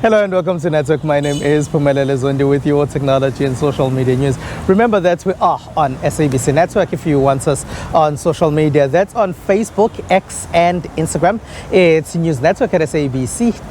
Hello and welcome to Network. My name is Phumelele Zondi with your technology and social media news. Remember that we are on SABC Network. If you want us on social media, that's on Facebook, X and Instagram. It's News Network at sabc.co.za.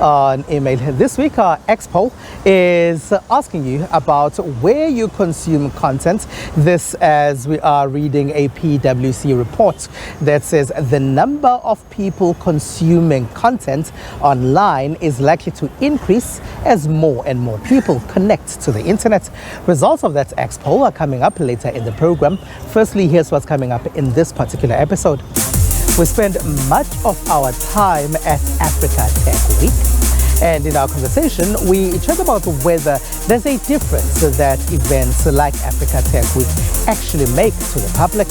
On email. This week our X poll is asking you about where you consume content. This as we are reading a PwC report that says the number of people consuming content online is likely to increase as more and more people connect to the internet. Results of that X poll are coming up later in the program. Firstly, here's what's coming up in this particular episode. We spend much of our time at Africa Tech Week. And in our conversation, we chat about whether there's a difference that events like Africa Tech Week actually make to the public.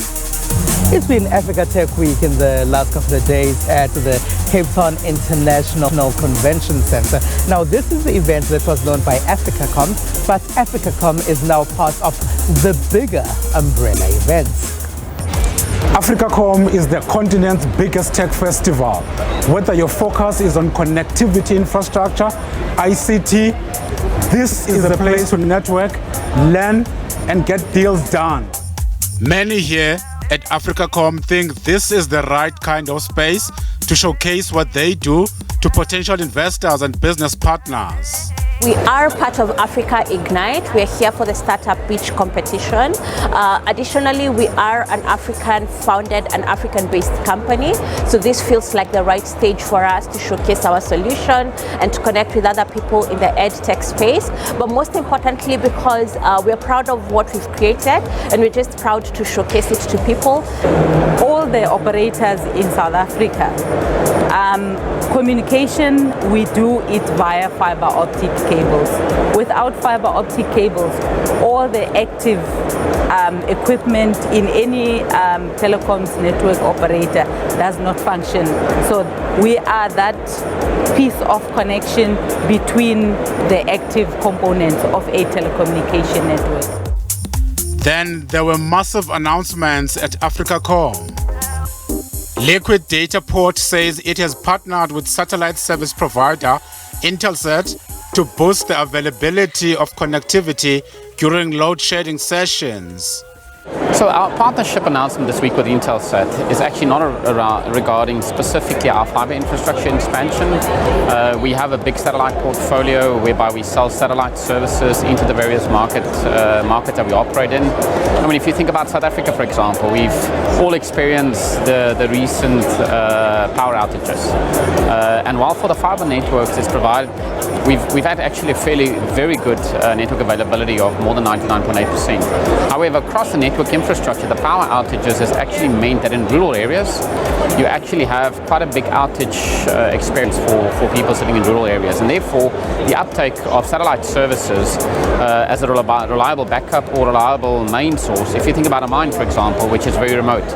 It's been Africa Tech Week in the last couple of days at the Cape Town International Convention Center. Now, this is the event that was known by AfricaCom, but AfricaCom is now part of the bigger umbrella events. AfricaCom is the continent's biggest tech festival. Whether your focus is on connectivity infrastructure, ICT, this is the place to network, learn, and get deals done. Many here at AfricaCom think this is the right kind of space to showcase what they do to potential investors and business partners. We are part of Africa Ignite. We are here for the Startup Pitch competition. Additionally, we are an African-founded and African-based company. So this feels like the right stage for us to showcase our solution and to connect with other people in the ed tech space. But most importantly, because we're proud of what we've created and we're just proud to showcase it to people. All the operators in South Africa, communication, we do it via fiber optic cables. Without fiber optic cables, all the active equipment in any telecoms network operator does not function. So we are that piece of connection between the active components of a telecommunication network. Then there were massive announcements at AfricaCom. Liquid Dataport says it has partnered with satellite service provider Intelsat to boost the availability of connectivity during load shedding sessions. So our partnership announcement this week with Intelsat is actually not regarding specifically our fiber infrastructure expansion. We have a big satellite portfolio whereby we sell satellite services into the various markets that we operate in. I mean, if you think about South Africa, for example, we've all experienced the recent power outages. And while for the fiber networks is provided, we've had actually a very good network availability of more than 99.8%. However, across the network infrastructure, the power outages has actually meant that in rural areas, you actually have quite a big outage experience for people sitting in rural areas. And therefore, the uptake of satellite services as a reliable backup or reliable main source, if you think about a mine, for example, which is very remote,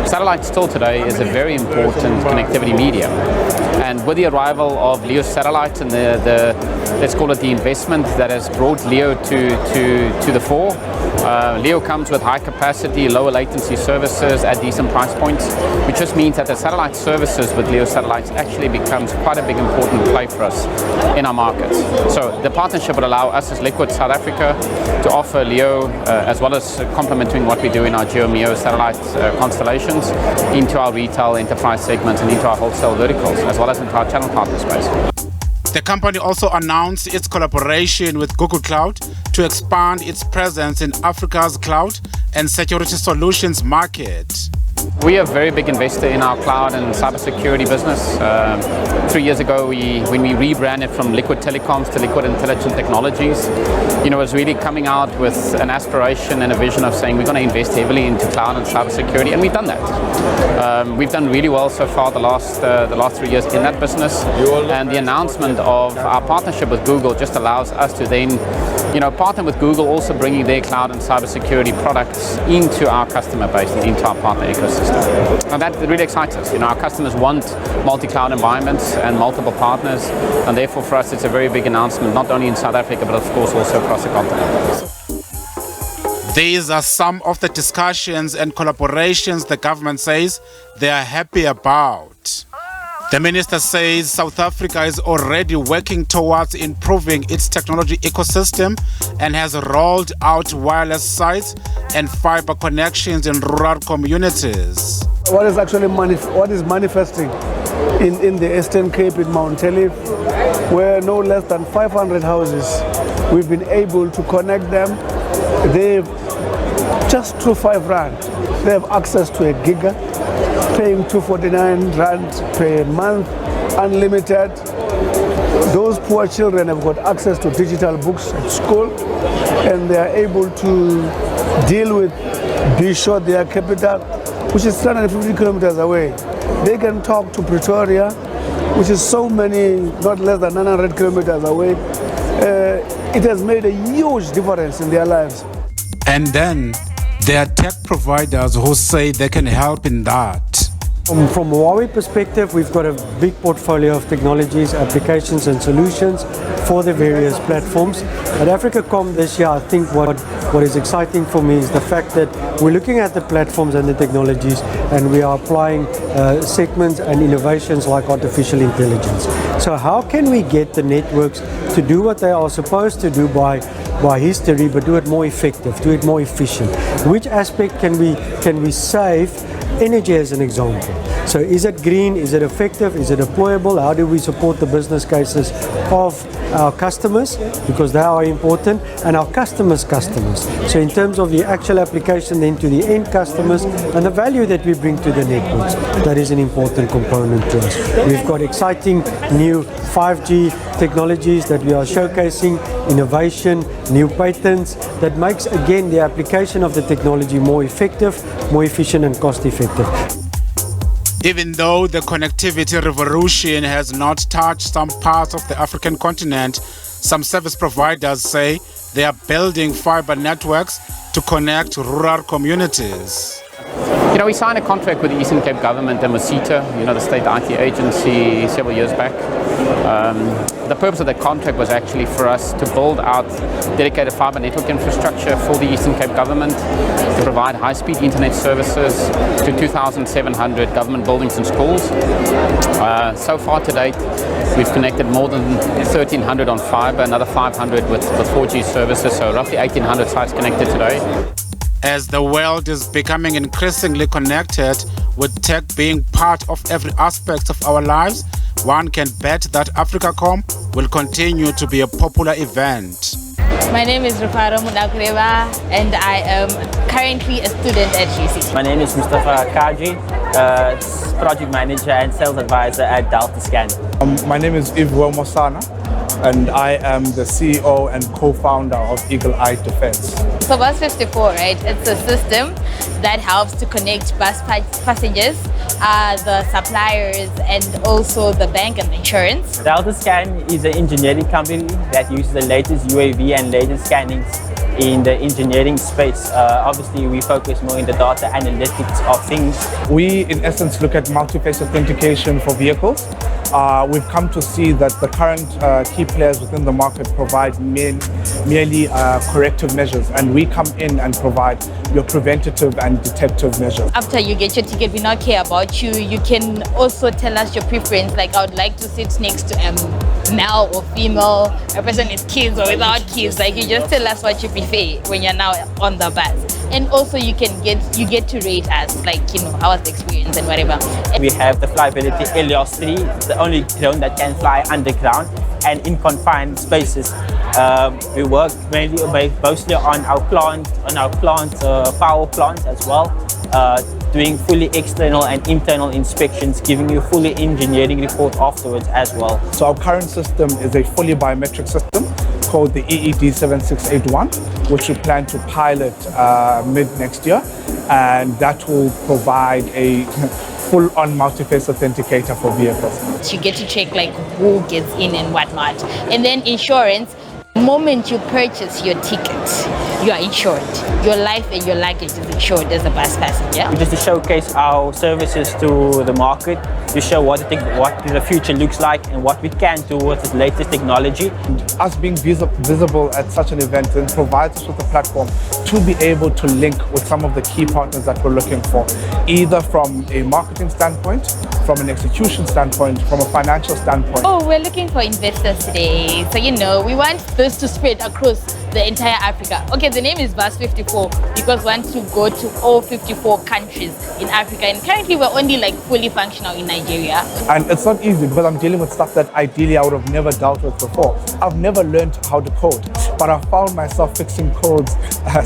satellite still today is a very important connectivity medium. And with the arrival of LEO satellites and let's call it the investment that has brought LEO to the fore, LEO comes with high capacity, lower latency services at decent price points, which just means that the satellite services with LEO satellites actually becomes quite a big important play for us in our markets. So the partnership would allow us as Liquid South Africa to offer LEO as well as complementing what we do in our GeoMEO satellite constellations into our retail enterprise segments and into our wholesale verticals as well as into our channel partner space. The company also announced its collaboration with Google Cloud to expand its presence in Africa's cloud and security solutions market. We are a very big investor in our cloud and cybersecurity business. 3 years ago, when we rebranded from Liquid Telecoms to Liquid Intelligent Technologies, it was really coming out with an aspiration and a vision of saying we're going to invest heavily into cloud and cybersecurity, and we've done that. We've done really well so far the last 3 years in that business, and the announcement of our partnership with Google just allows us to then partner with Google, also bringing their cloud and cybersecurity products into our customer base and into our partner ecosystem. And that really excites us. Our customers want multi-cloud environments and multiple partners, and therefore for us it's a very big announcement, not only in South Africa, but of course also across the continent. These are some of the discussions and collaborations the government says they are happy about. The minister says South Africa is already working towards improving its technology ecosystem and has rolled out wireless sites and fiber connections in rural communities. What is actually manifesting in the Eastern Cape in Mount Telif, where no less than 500 houses, we've been able to connect them. They've just through 5 rand, they have access to a giga, paying 249 rand per month, unlimited. Those poor children have got access to digital books at school, and they are able to deal with Bishop, their capital, which is 350 kilometers away. They can talk to Pretoria, which is so many, not less than 900 kilometers away. It has made a huge difference in their lives. And then there are tech providers who say they can help in that. From Huawei perspective, we've got a big portfolio of technologies, applications and solutions for the various platforms. At AfricaCom this year, I think what is exciting for me is the fact that we're looking at the platforms and the technologies, and we are applying segments and innovations like artificial intelligence. So how can we get the networks to do what they are supposed to do by history, but do it more effective, do it more efficient? Which aspect can we save? Energy as an example. So is it green? Is it effective? Is it deployable? How do we support the business cases of our customers, because they are important, and our customers' customers? So in terms of the actual application then to the end customers and the value that we bring to the networks, that is an important component to us. We've got exciting new 5G technologies that we are showcasing, innovation, new patents that makes again the application of the technology more effective, more efficient and cost effective. Even though the connectivity revolution has not touched some parts of the African continent, some service providers say they are building fiber networks to connect rural communities. You know, we signed a contract with the Eastern Cape government and with SETA, the state IT agency, several years back. The purpose of the contract was actually for us to build out dedicated fiber network infrastructure for the Eastern Cape government, to provide high-speed internet services to 2,700 government buildings and schools. So far to date, we've connected more than 1,300 on fiber, another 500 with 4G services, so roughly 1,800 sites connected today. As the world is becoming increasingly connected, with tech being part of every aspect of our lives, one can bet that AfricaCom will continue to be a popular event. My name is Rufaro Mudakureva and I am currently a student at UCT. My name is Mustafa Kaji, project manager and sales advisor at Delta Scan. My name is Ivo Mosana and I am the CEO and co-founder of Eagle Eye Defense. So Bus 54, right? It's a system that helps to connect bus passengers, the suppliers, and also the bank and the insurance. Delta Scan is an engineering company that uses the latest UAV and laser scannings in the engineering space. Obviously, we focus more in the data analytics of things. We, in essence, look at multi-phase authentication for vehicles. We've come to see that the current key players within the market provide merely corrective measures, and we come in and provide your preventative and detective measures. After you get your ticket, we not care about you. You can also tell us your preference, like I would like to sit next to male or female, a person with kids or without kids. Like you just tell us what you prefer when you're now on the bus. And also you get to rate us, like, how was the experience and whatever. We have the Flyability Helios 3, the only drone that can fly underground and in confined spaces. We work mostly on our plant, power plants as well, doing fully external and internal inspections, giving you fully engineering report afterwards as well. So our current system is a fully biometric system called the EED 7681, which we plan to pilot mid next year, and that will provide a full-on multi-phase authenticator for vehicles. You get to check like who gets in and whatnot. And then insurance, the moment you purchase your ticket, you are insured. Your life and your luggage is insured as a bus passenger. Just to showcase our services to the market, to show what the future looks like and what we can do with the latest technology. Us being visible at such an event then provides us with a platform to be able to link with some of the key partners that we're looking for, either from a marketing standpoint from an execution standpoint, from a financial standpoint? Oh, we're looking for investors today. So, we want this to spread across the entire Africa. Okay, the name is Verse 54 because we want to go to all 54 countries in Africa. And currently we're only fully functional in Nigeria. And it's not easy because I'm dealing with stuff that ideally I would have never dealt with before. I've never learned how to code, but I found myself fixing codes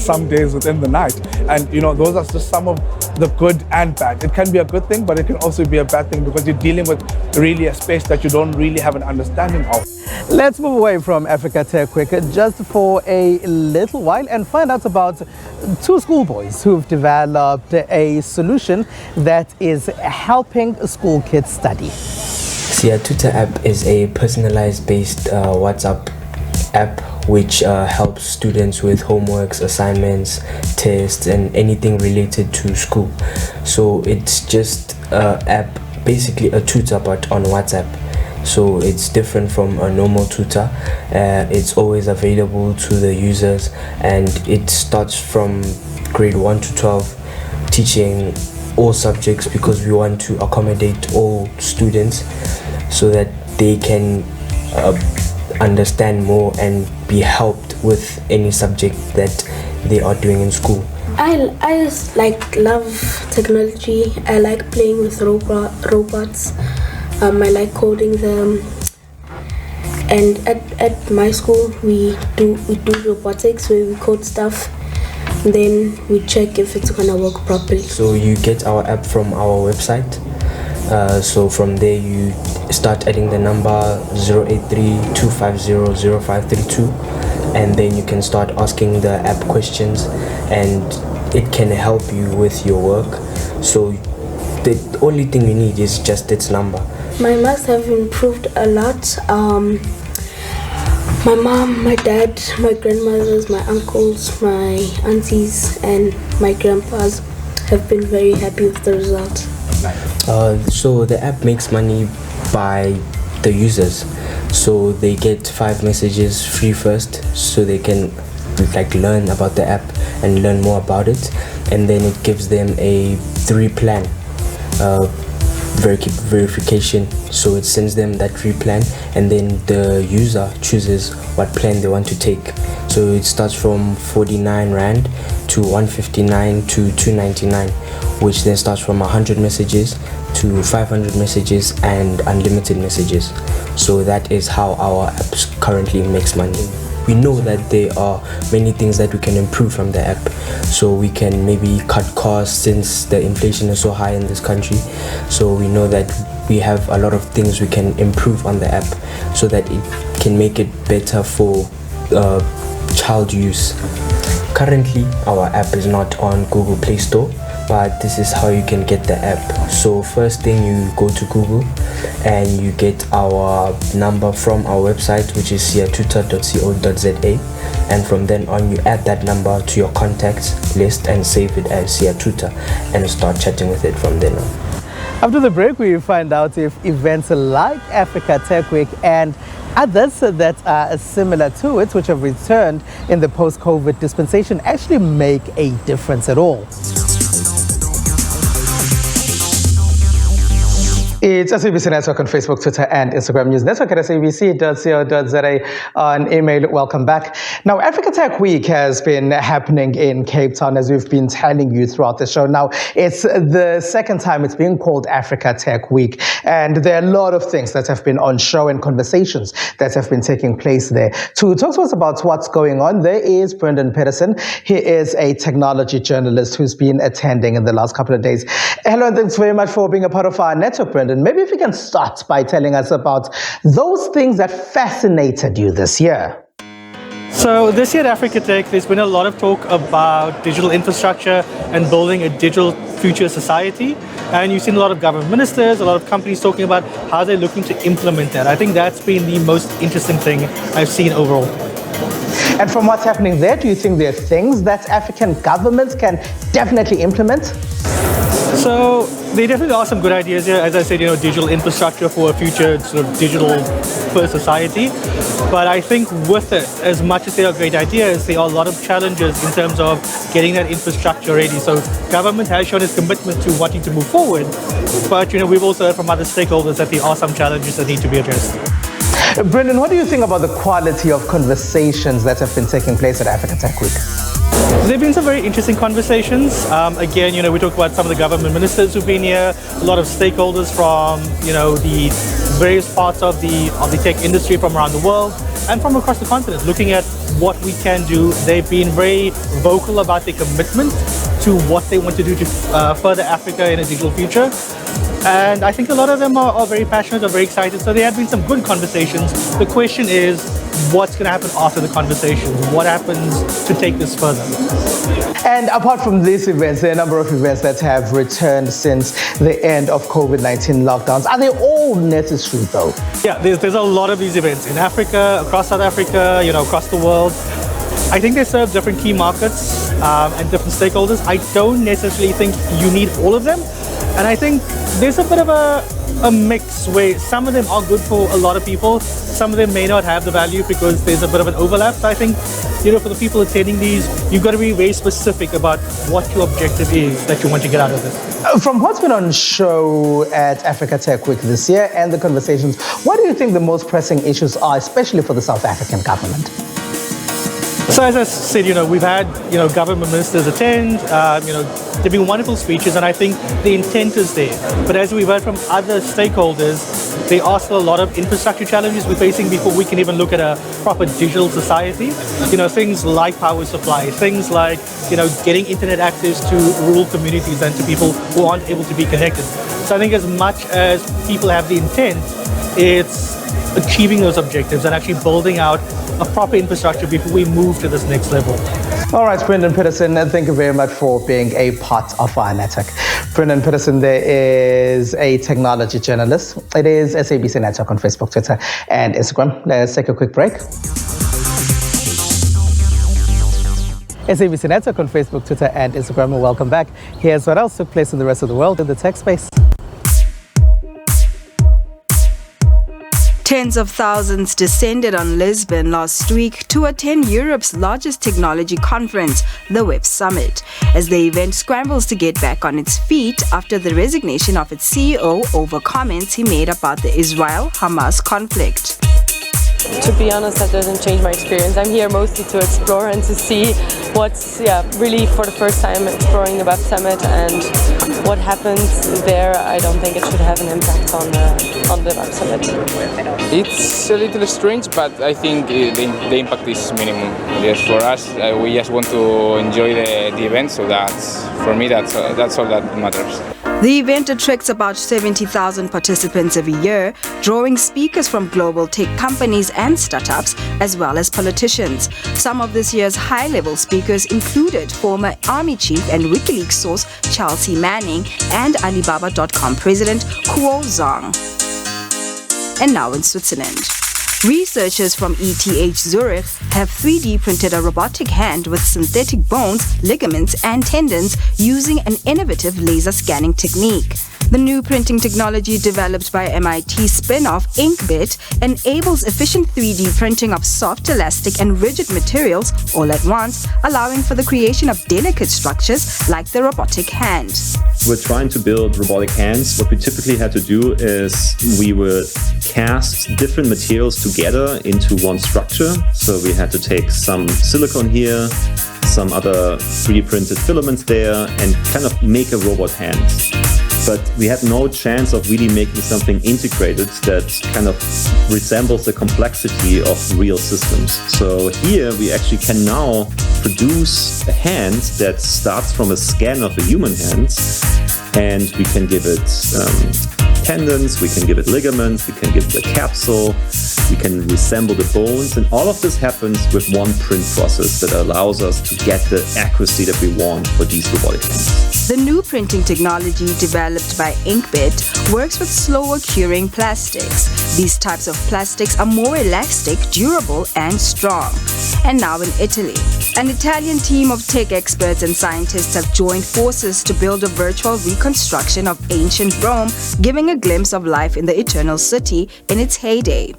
some days within the night. And those are just some of the good and bad. It can be a good thing, but it can also be a bad thing because you're dealing with really a space that you don't really have an understanding of. Let's move away from Africa Tech Week just for a little while and find out about two schoolboys who've developed a solution that is helping school kids study. SIA Tutor app is a personalized based WhatsApp app which helps students with homeworks, assignments, tests and anything related to school. So it's just an app, basically a tutor but on WhatsApp. So it's different from a normal tutor. It's always available to the users and it starts from grade 1 to 12, teaching all subjects because we want to accommodate all students so that they can understand more and be helped with any subject that they are doing in school. I love technology. I like playing with robots. I like coding them. And at my school we do robotics where we code stuff. Then we check if it's gonna work properly. So you get our app from our website. So from there you start adding the number 083-250-0532 and then you can start asking the app questions and it can help you with your work. So the only thing you need is just its number. My marks have improved a lot. My mom, my dad, my grandmothers, my uncles, my aunties and my grandpas have been very happy with the result. So the app makes money by the users. So they get 5 messages free first so they can learn about the app and learn more about it, and then it gives them a 3 plan verification. So it sends them that 3 plan and then the user chooses what plan they want to take. So it starts from 49 Rand to 159 to 299, which then starts from 100 messages to 500 messages and unlimited messages. So that is how our apps currently makes money. We know that there are many things that we can improve from the app. So we can maybe cut costs since the inflation is so high in this country. So we know that we have a lot of things we can improve on the app so that it can make it better for child use. Currently, our app is not on Google Play Store, but this is how you can get the app. So first thing, you go to Google and you get our number from our website, which is siatutor.co.za, and from then on you add that number to your contacts list and save it as SIA Tutor and start chatting with it from then on. After the break, we find out if events like Africa Tech Week and others that are similar to it, which have returned in the post-COVID dispensation, actually make a difference at all. It's SABC Network on Facebook, Twitter, and Instagram. News Network at sabc.co.za on email. Welcome back. Now, Africa Tech Week has been happening in Cape Town, as we've been telling you throughout the show. Now, it's the second time it's being called Africa Tech Week, and there are a lot of things that have been on show and conversations that have been taking place there. To talk to us about what's going on, there is Brendan Peterson. He is a technology journalist who's been attending in the last couple of days. Hello, and thanks very much for being a part of our network, Brendan. Maybe if you can start by telling us about those things that fascinated you this year. So this year at Africa Tech, there's been a lot of talk about digital infrastructure and building a digital future society. And you've seen a lot of government ministers, a lot of companies talking about how they're looking to implement that. I think that's been the most interesting thing I've seen overall. And from what's happening there, do you think there are things that African governments can definitely implement? So So there definitely are some good ideas here. As I said, digital infrastructure for a future sort of digital first society. But I think with it, as much as they are great ideas, there are a lot of challenges in terms of getting that infrastructure ready. So government has shown its commitment to wanting to move forward. But we've also heard from other stakeholders that there are some challenges that need to be addressed. Brendan, what do you think about the quality of conversations that have been taking place at Africa Tech Week? There have been some very interesting conversations. Again, we talk about some of the government ministers who've been here, a lot of stakeholders from, the various parts of the tech industry from around the world and from across the continent, looking at what we can do. They've been very vocal about their commitment to what they want to do to further Africa in a digital future. And I think a lot of them are very passionate, are very excited. So there have been some good conversations. The question is, what's going to happen after the conversations? What happens to take this further? And apart from these events, there are a number of events that have returned since the end of COVID-19 lockdowns. Are they all necessary though? Yeah, there's a lot of these events in Africa, across South Africa, across the world. I think they serve different key markets and different stakeholders. I don't necessarily think you need all of them. And I think there's a bit of a mix where some of them are good for a lot of people. Some of them may not have the value because there's a bit of an overlap. So I think, for the people attending these, you've got to be very specific about what your objective is that you want to get out of this. From what's been on show at Africa Tech Week this year and the conversations, what do you think the most pressing issues are, especially for the South African government? So as I said, we've had, government ministers attend, they've been wonderful speeches, and I think the intent is there. But as we've heard from other stakeholders, there are still a lot of infrastructure challenges we're facing before we can even look at a proper digital society. Things like power supply, things like, getting internet access to rural communities and to people who aren't able to be connected. So I think as much as people have the intent, it's achieving those objectives and actually building out a proper infrastructure before we move to this next level. All right, Brendan Peterson, thank you very much for being a part of our network. Brendan Peterson there is a technology journalist. It is SABC Network on Facebook, Twitter, and Instagram. Let's take a quick break. SABC Network on Facebook, Twitter, and Instagram. Welcome back. Here's what else took place in the rest of the world in the tech space. Tens of thousands descended on Lisbon last week to attend Europe's largest technology conference, the Web Summit, as the event scrambles to get back on its feet after the resignation of its CEO over comments he made about the Israel-Hamas conflict. To be honest, that doesn't change my experience. I'm here mostly to explore and to see what's really for the first time exploring the Web Summit, and what happens there. I don't think it should have an impact on the Web Summit. It's a little strange, but I think the impact is minimum. Yes, for us, we just want to enjoy the event, so for me that's all that matters. The event attracts about 70,000 participants every year, drawing speakers from global tech companies and startups, as well as politicians. Some of this year's high-level speakers included former Army Chief and WikiLeaks source Chelsea Manning and Alibaba.com President Kuo Zhang. And now in Switzerland. Researchers from ETH Zurich have 3D printed a robotic hand with synthetic bones, ligaments and tendons using an innovative laser scanning technique. The new printing technology developed by MIT spin-off Inkbit enables efficient 3D printing of soft, elastic and rigid materials all at once, allowing for the creation of delicate structures like the robotic hand. We're trying to build robotic hands. What we typically had to do is we would cast different materials together into one structure. So we had to take some silicone here, some other 3D printed filaments there, and kind of make a robot hand. But we had no chance of really making something integrated that kind of resembles the complexity of real systems. So here we actually can now produce a hand that starts from a scan of a human hand, and we can give it tendons, we can give it ligaments, we can give it a capsule, we can reassemble the bones, and all of this happens with one print process that allows us to get the accuracy that we want for these robotic hands. The new printing technology developed by Inkbit works with slower curing plastics. These types of plastics are more elastic, durable, and strong. And now in Italy, an Italian team of tech experts and scientists have joined forces to build a virtual reconstruction of ancient Rome, giving a glimpse of life in the Eternal City in its heyday.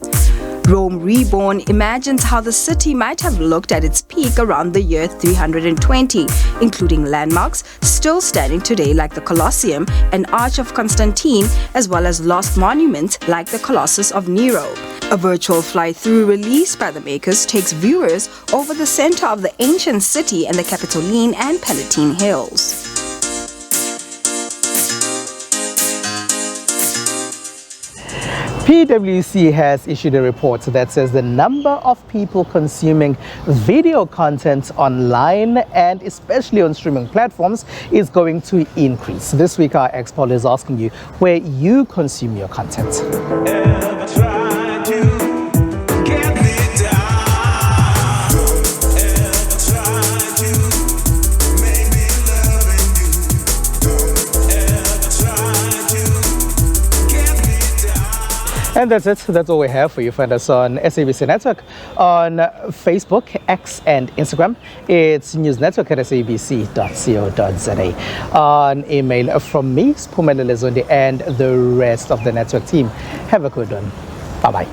Rome Reborn imagines how the city might have looked at its peak around the year 320, including landmarks still standing today like the Colosseum and Arch of Constantine, as well as lost monuments like the Colossus of Nero. A virtual fly-through released by the makers takes viewers over the center of the ancient city and the Capitoline and Palatine Hills. PwC has issued a report that says the number of people consuming video content online and especially on streaming platforms is going to increase. This week our X-Poll is asking you where you consume your content. And that's it. That's all we have for you. Find us on SABC Network, on Facebook, X, and Instagram. It's newsnetwork@sabc.co.za. On email from me, Spumelele Zondi, and the rest of the network team. Have a good one. Bye-bye.